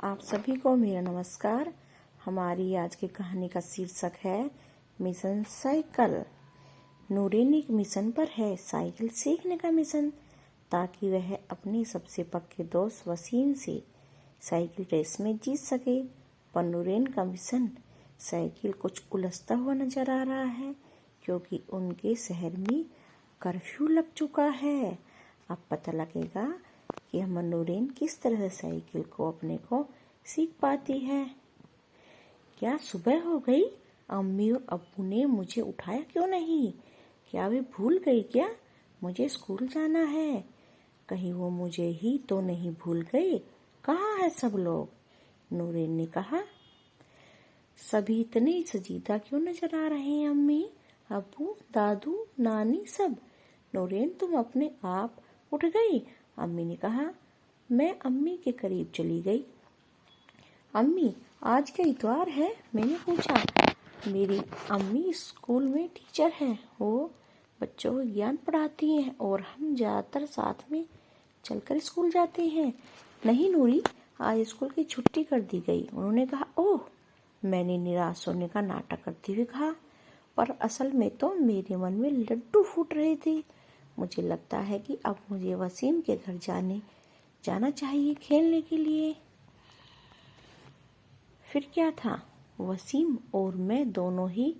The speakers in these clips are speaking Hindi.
आप सभी को मेरा नमस्कार। हमारी आज की कहानी का शीर्षक है मिशन साइकिल। नूरेन एक मिशन पर है, साइकिल सीखने का मिशन, ताकि वह अपने सबसे पक्के दोस्त वसीम से साइकिल रेस में जीत सके। पर नूरेन का मिशन साइकिल कुछ उलझता हुआ नजर आ रहा है, क्योंकि उनके शहर में कर्फ्यू लग चुका है। अब पता लगेगा कि अमन नूरेन किस तरह से साइकिल को अपने को सीख पाती है। क्या सुबह हो गई? अम्मी और अब्बू ने मुझे उठाया क्यों नहीं? क्या वे भूल गई क्या? मुझे स्कूल जाना है। कहीं वो मुझे ही तो नहीं भूल गई? कहाँ है सब लोग? नूरेन ने कहा। सभी इतने संजीदा क्यों नजर आ रहे हैं? अम्मी, अब्बू, दादू, नानी सब। नूरेन, तुम अपने आप उठ गई? अम्मी ने कहा। मैं अम्मी के करीब चली गई। अम्मी, आज क्या इतवार है? मैंने पूछा। मेरी अम्मी स्कूल में टीचर है, वो बच्चों को ज्ञान पढ़ाती हैं और हम ज्यादातर साथ में चलकर स्कूल जाते हैं। नहीं नूरी, आज स्कूल की छुट्टी कर दी गई। उन्होंने कहा। ओह, मैंने निराश होने का नाटक करते हुए कहा, पर असल में तो मेरे मन में लड्डू फूट रहे थे। मुझे लगता है कि अब मुझे वसीम के घर जाना चाहिए खेलने के लिए। फिर क्या था, वसीम और मैं दोनों ही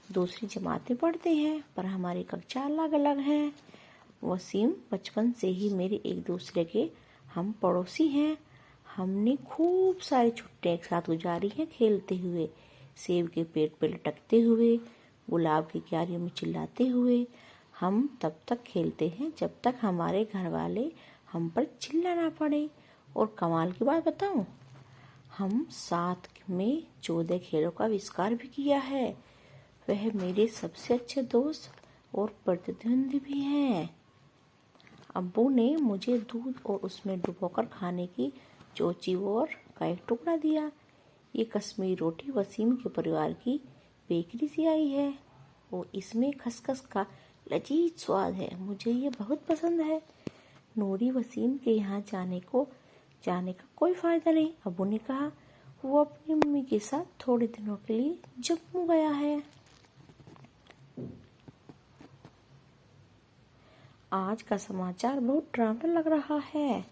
दूसरी जमात में पढ़ते हैं, पर हमारी कक्षा अलग अलग है। वसीम बचपन से ही मेरे एक दूसरे के हम पड़ोसी हैं। हमने खूब सारी छुट्टियां एक साथ गुजारी हैं, खेलते हुए, सेब के पेड़ पर लटकते हुए, गुलाब की क्यारियों में चिल्लाते हुए। हम तब तक खेलते हैं जब तक हमारे घर वाले हम पर चिल्ला ना पड़े। और कमाल की बात बताऊं, हम साथ में 14 खेलों का आविष्कार भी किया है। वह मेरे सबसे अच्छे दोस्त और प्रतिद्वंदी भी हैं। अब्बू ने मुझे दूध और उसमें डुबोकर खाने की चोची का एक टुकड़ा दिया। ये कश्मीरी रोटी वसीम के परिवार की बेकरी से आई है और इसमें खसखस का लजीज स्वाद है। मुझे ये बहुत पसंद है। नूरी, वसीम के यहाँ जाने का कोई फायदा नहीं, अब्बू ने कहा। वो अपनी मम्मी के साथ थोड़े दिनों के लिए जम्मू गया है। आज का समाचार बहुत ड्रामा लग रहा है।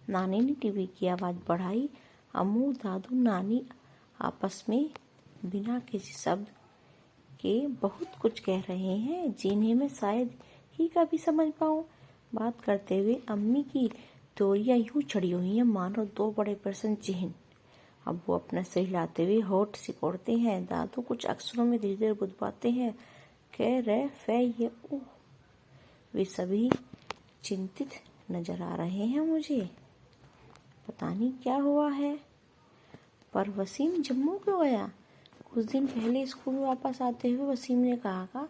नानी ने टीवी की आवाज बढ़ाई। अम्मू, दादू, नानी आपस में बिना किसी शब्द के बहुत कुछ कह रहे हैं, जिन्हें मैं शायद ही कभी समझ पाऊं। बात करते हुए अम्मी की तोरियां यूं चढ़ी हुई हैं मानो दो बड़े प्रश्न चिन्ह। अब वो अपना सिर हिलाते हुए होठ सिकोड़ते हैं। दादू कुछ अक्षरों में धीरे धीरे बुदबुदाते हैं। कह रहे फे ये ओ। वे सभी चिंतित नजर आ रहे हैं मुझे। पता नहीं क्या हुआ है। पर वसीम जम्मू क्यों गया? कुछ दिन पहले स्कूल में वापस आते हुए वसीम ने कहा,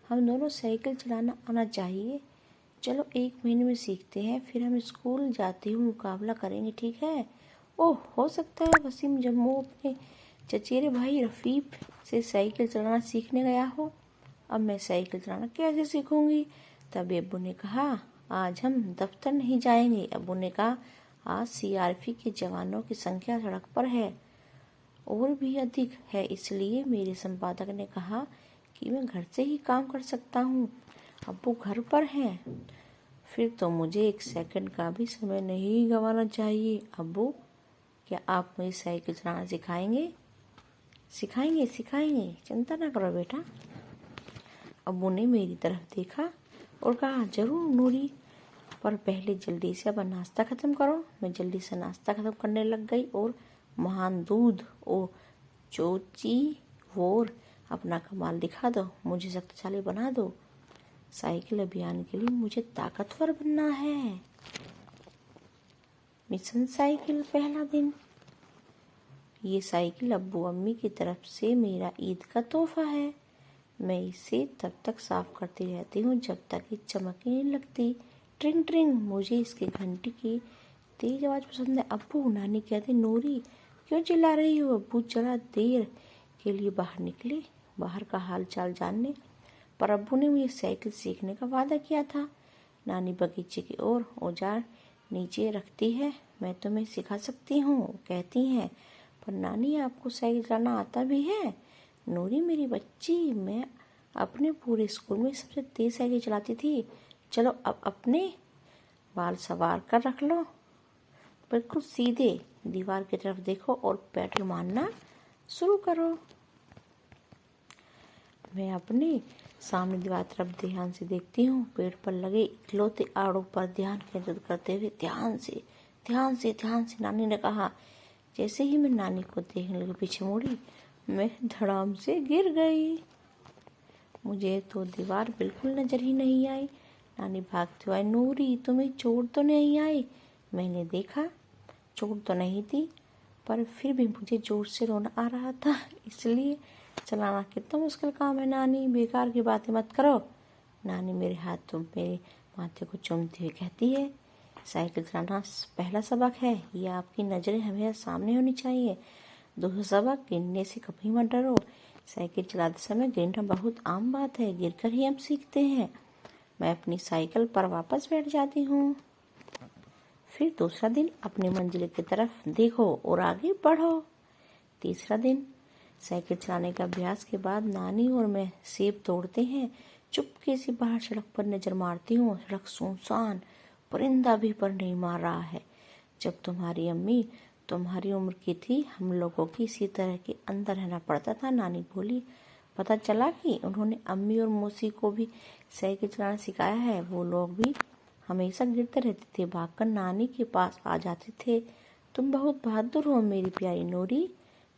हम दोनों साइकिल चलाना आना चाहिए। चलो 1 महीने में सीखते हैं, फिर हम स्कूल जाते हुए मुकाबला करेंगे, ठीक है? ओह, हो सकता है वसीम जम्मू अपने चचेरे भाई रफीक से साइकिल चलाना सीखने गया हो। अब मैं साइकिल चलाना कैसे सीखूंगी? तभी अब्बू ने कहा, आज हम दफ्तर नहीं जाएंगे। अब्बू ने कहा, आज सीआरपी के जवानों की संख्या सड़क पर है और भी अधिक है, इसलिए मेरे संपादक ने कहा कि मैं घर से ही काम कर सकता हूँ। अब्बू घर पर हैं। फिर तो मुझे 1 सेकंड का भी समय नहीं गंवाना चाहिए। अब्बू, क्या आप मुझे साइकिल चलाना सिखाएंगे? सिखाएंगे, चिंता ना करो बेटा। अब्बू ने मेरी तरफ देखा और कहा, जरूर नूरी, पर पहले जल्दी से अब नाश्ता खत्म करो। मैं जल्दी से नाश्ता खत्म करने लग गई और महान दूध और चोची वोर अपना कमाल दिखा दो, मुझे शक्तिशाली बना दो। साइकिल अभियान के लिए मुझे ताकतवर बनना है। मिशन साइकिल पहला दिन। ये साइकिल अब्बू अम्मी की तरफ से मेरा ईद का तोहफा है। मैं इसे तब तक साफ करती रहती हूँ जब तक ये चमकने नहीं लगती। ट्रिंग ट्रिंग। मुझे इसकी घंटी की तेज आवाज पसंद है। अब्बू, नानी कहते, नूरी क्यों चिल्ला रही हो? अब्बू जरा देर के लिए बाहर निकले, बाहर का हाल चाल जानने। पर अब्बू ने मुझे साइकिल सीखने का वादा किया था। नानी बगीचे की ओर औजार नीचे रखती है। मैं तुम्हें सिखा सकती हूँ। कहती हैं, पर नानी आपको साइकिल चलाना आता भी है? नूरी मेरी बच्ची, मैं अपने पूरे स्कूल में सबसे तेज साइकिल चलाती थी। चलो अब अपने बाल सवार कर रख लो, बिल्कुल सीधे दीवार की तरफ देखो और पैडल मारना शुरू करो। मैं अपने सामने दीवार तरफ ध्यान से देखती हूँ, पेड़ पर लगे इकलौते आड़ों पर ध्यान केंद्रित करते हुए ध्यान से नानी ने कहा। जैसे ही मैं नानी को देखने लगी पीछे मुड़ी, मैं धड़ाम से गिर गई। मुझे तो दीवार बिल्कुल नजर ही नहीं आई। नानी भागते हुए, नूरी तुम्हें चोट तो नहीं आई? मैंने देखा चोट तो नहीं थी, पर फिर भी मुझे जोर से रोना आ रहा था, इसलिए चलाना कितना मुश्किल काम है। नानी बेकार की बातें मत करो। नानी मेरे माथे को चूमती हुई कहती है, साइकिल चलाना पहला सबक है, यह आपकी नज़रें हमेशा सामने होनी चाहिए। दूसरा सबक, गिरने से कभी मत डरो। साइकिल चलाते समय गिरना बहुत आम बात है, गिरकर ही हम सीखते हैं। मैं अपनी साइकिल पर वापस बैठ जाती हूँ। फिर दूसरा दिन, अपनी मंजिल की तरफ देखो और आगे बढ़ो। तीसरा दिन, साइकिल चलाने के अभ्यास के बाद नानी और मैं सेब तोड़ते हैं। चुपके से बाहर सड़क पर नजर मारती हूँ। सड़क सुनसान, परिंदा भी पर नहीं मार रहा है। जब तुम्हारी अम्मी तुम्हारी उम्र की थी, हम लोगों की इसी तरह के अंदर रहना पड़ता था। नानी बोली। पता चला कि उन्होंने अम्मी और मौसी को भी साइकिल चलाना सिखाया है। वो लोग भी हमेशा गिरते रहते थे, भागकर नानी के पास आ जाते थे। तुम बहुत बहादुर हो मेरी प्यारी नूरी,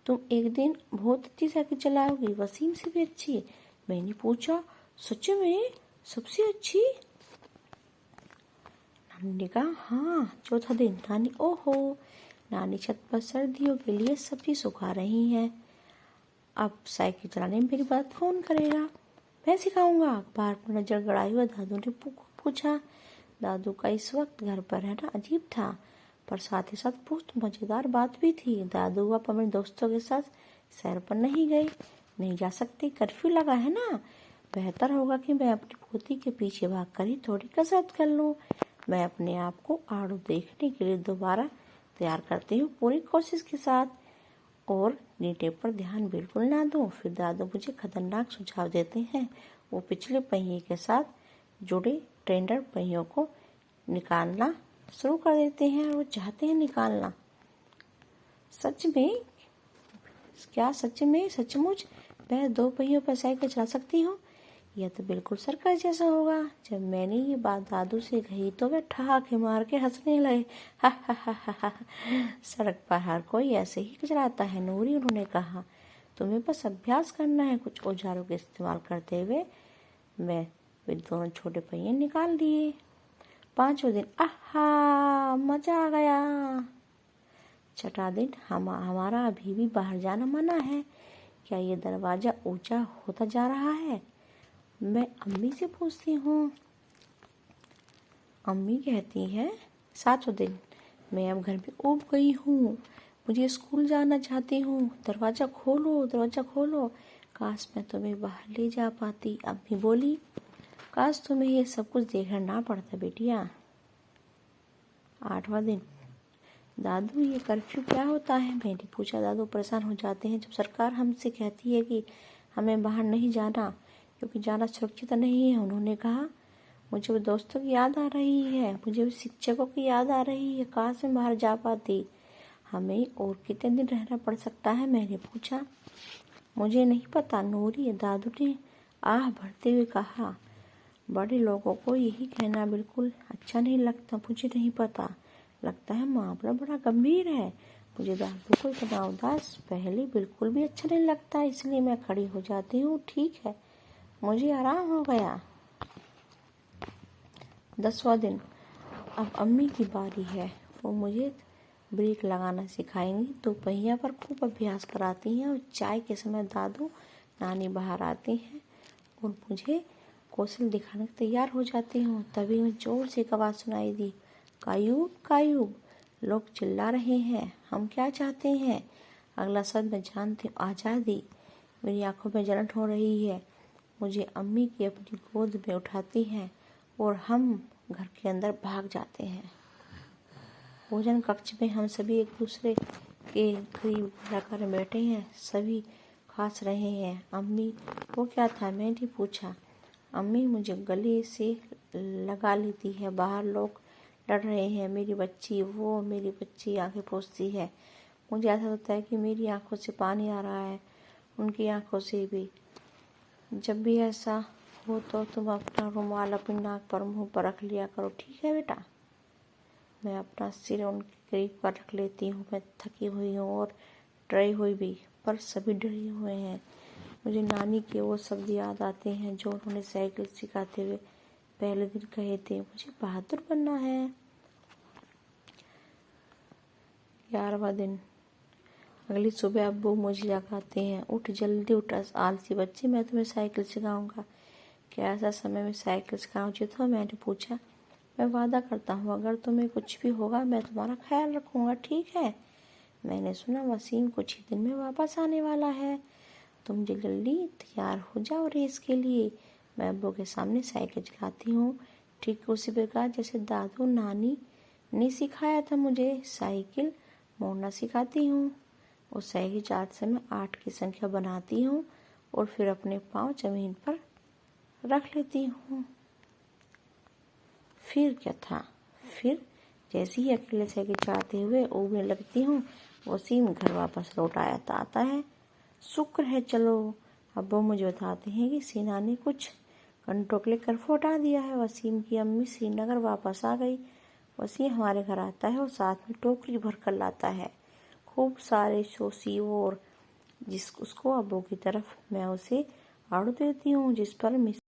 तुम एक दिन बहुत अच्छी साइकिल चलाओगी, वसीम से भी अच्छी। मैंने पूछा, सच में सबसे अच्छी? नानी ने कहा, हाँ। चौथा दिन, नानी, ओहो, नानी छत पर सर्दियों के लिए सब्जी सुखा रही हैं। अब साइकिल चलाने में मेरी बात कौन करेगा? मैं सिखाऊंगा। अखबार पर नजर गड़ाए हुए दादू ने पूछा। दादू का इस वक्त घर पर रहना अजीब था, पर साथ ही साथ बहुत मजेदार बात भी थी। दादू अपने दोस्तों के साथ सैर पर नहीं गए। नहीं जा सकते, कर्फ्यू लगा है ना। बेहतर होगा कि मैं अपनी पोती के पीछे भाग कर ही थोड़ी कसरत कर लूँ। मैं अपने आप को आड़ू देखने के लिए दोबारा तैयार करती हूँ, पूरी कोशिश के साथ। और नीचे पर ध्यान बिल्कुल ना दूं। फिर दादू मुझे खतरनाक सुझाव देते हैं। वो पिछले पहिए के साथ जुड़े टेंडर पहियों को निकालना शुरू कर देते हैं। वो चाहते हैं निकालना। सच में? क्या सच में सचमुच मैं 2 पहियों पर साइकिल चला सकती हूँ? यह तो बिल्कुल सर्कस जैसा होगा। जब मैंने ये बात दादू से कही तो वे ठहाके मार के हंसने लगे। हा हा हा हा हा। सड़क पर हर कोई ऐसे ही चलाता है नूरी, उन्होंने कहा। तुम्हें बस अभ्यास करना है कुछ औजारों का इस्तेमाल करते हुए। मैं वे दोनों छोटे पहिए निकाल दिए। 5वें दिन, आहा, मजा आ गया। छठा दिन, हमारा अभी भी बाहर जाना मना है। क्या ये दरवाजा ऊंचा होता जा रहा है? मैं अम्मी से पूछती हूँ। अम्मी कहती है। 7वें दिन, मैं अब घर में ऊब गई हूँ, मुझे स्कूल जाना चाहती हूँ। दरवाजा खोलो, दरवाजा खोलो। काश मैं तुम्हें बाहर ले जा पाती। अम्मी बोली, काश तुम्हें ये सब कुछ देखना ना पड़ता बेटिया। 8वां दिन, दादू ये कर्फ्यू क्या होता है? मैंने पूछा। दादू परेशान हो जाते हैं जब सरकार हमसे कहती है कि हमें बाहर नहीं जाना, क्योंकि जाना सुरक्षित नहीं है। उन्होंने कहा। मुझे वो दोस्तों की याद आ रही है, मुझे वो शिक्षकों की याद आ रही है। काश मैं बाहर जा पाती। हमें और कितने दिन रहना पड़ सकता है? मैंने पूछा। मुझे नहीं पता नूरी, दादू ने आह भरते हुए कहा। बड़े लोगों को यही कहना बिल्कुल अच्छा नहीं लगता। मुझे नहीं पता, लगता है मामला बड़ा गंभीर है। मुझे दादू को इतना उदास पहले बिल्कुल भी अच्छा नहीं लगता, इसलिए मैं खड़ी हो जाती हूँ। ठीक है, मुझे आराम हो गया। 10वां दिन, अब अम्मी की बारी है। वो मुझे ब्रेक लगाना सिखाएंगी। 2 पहिया पर खूब अभ्यास कराती हैं। और चाय के समय दादू नानी बाहर आती हैं और मुझे कौशल दिखाने को तैयार हो जाती हूँ। तभी मैं जोर से एक आवाज़ सुनाई दी, कायूब कायूब। लोग चिल्ला रहे हैं। हम क्या चाहते हैं? अगला शब्द मैं जानती हूँ, आज़ादी। मेरी आंखों में जलन हो रही है। मुझे अम्मी की अपनी गोद में उठाती हैं और हम घर के अंदर भाग जाते हैं। भोजन कक्ष में हम सभी एक दूसरे के करीब लगाकर बैठे हैं, सभी खास रहे हैं। अम्मी, वो क्या था? मैंने पूछा। अम्मी मुझे गले से लगा लेती है, बाहर लोग लड़ रहे हैं, मेरी बच्ची आंखें पोंछती है। मुझे ऐसा होता है कि मेरी आंखों से पानी आ रहा है, उनकी आंखों से भी। जब भी ऐसा हो तो तुम अपना रुमाल अपनी नाक पर मुंह पर रख लिया करो, ठीक है बेटा? मैं अपना सिर उनके करीब पर रख लेती हूँ। मैं थकी हुई हूँ और डरी हुई भी, पर सभी डरे हुए हैं। मुझे नानी के वो शब्द याद आते हैं जो उन्होंने साइकिल सिखाते हुए पहले दिन कहे थे, मुझे बहादुर बनना है। 11वां दिन। अगली सुबह अब्बू मुझे जगाते हैं, उठ जल्दी उठ आलसी बच्ची, मैं तुम्हें साइकिल सिखाऊंगा। क्या ऐसा समय में साइकिल सिखाना उचित हो? मैंने पूछा। मैं वादा करता हूँ अगर तुम्हें कुछ भी होगा मैं तुम्हारा ख्याल रखूंगा, ठीक है? मैंने सुना वसीम कुछ ही दिन में वापस आने वाला है, तुम जल्दी तैयार हो जाओ रेस के लिए। मैं अब्बू के सामने साइकिल चलाती हूँ, ठीक उसी प्रकार जैसे दादू नानी ने सिखाया था मुझे। साइकिल मोड़ना सिखाती हूँ। उस साइकिल चलाते समय 8 की संख्या बनाती हूँ और फिर अपने पाँव जमीन पर रख लेती हूँ। फिर क्या था? फिर जैसे ही अकेले साइकिल चलाते हुए ऊबने लगती हूँ, वसीम घर वापस लौट आता है। शुक्र है। चलो, अब्बू मुझे बताते हैं कि सेना ने कुछ घंटों के लिए कर्फ्यू हटा दिया है। वसीम की अम्मी श्रीनगर वापस आ गई। वसीम हमारे घर आता है और साथ में टोकरी भर कर लाता है, खूब सारे सोसी और उसको अब्बू की तरफ मैं उसे आड़ू देती हूँ, जिस पर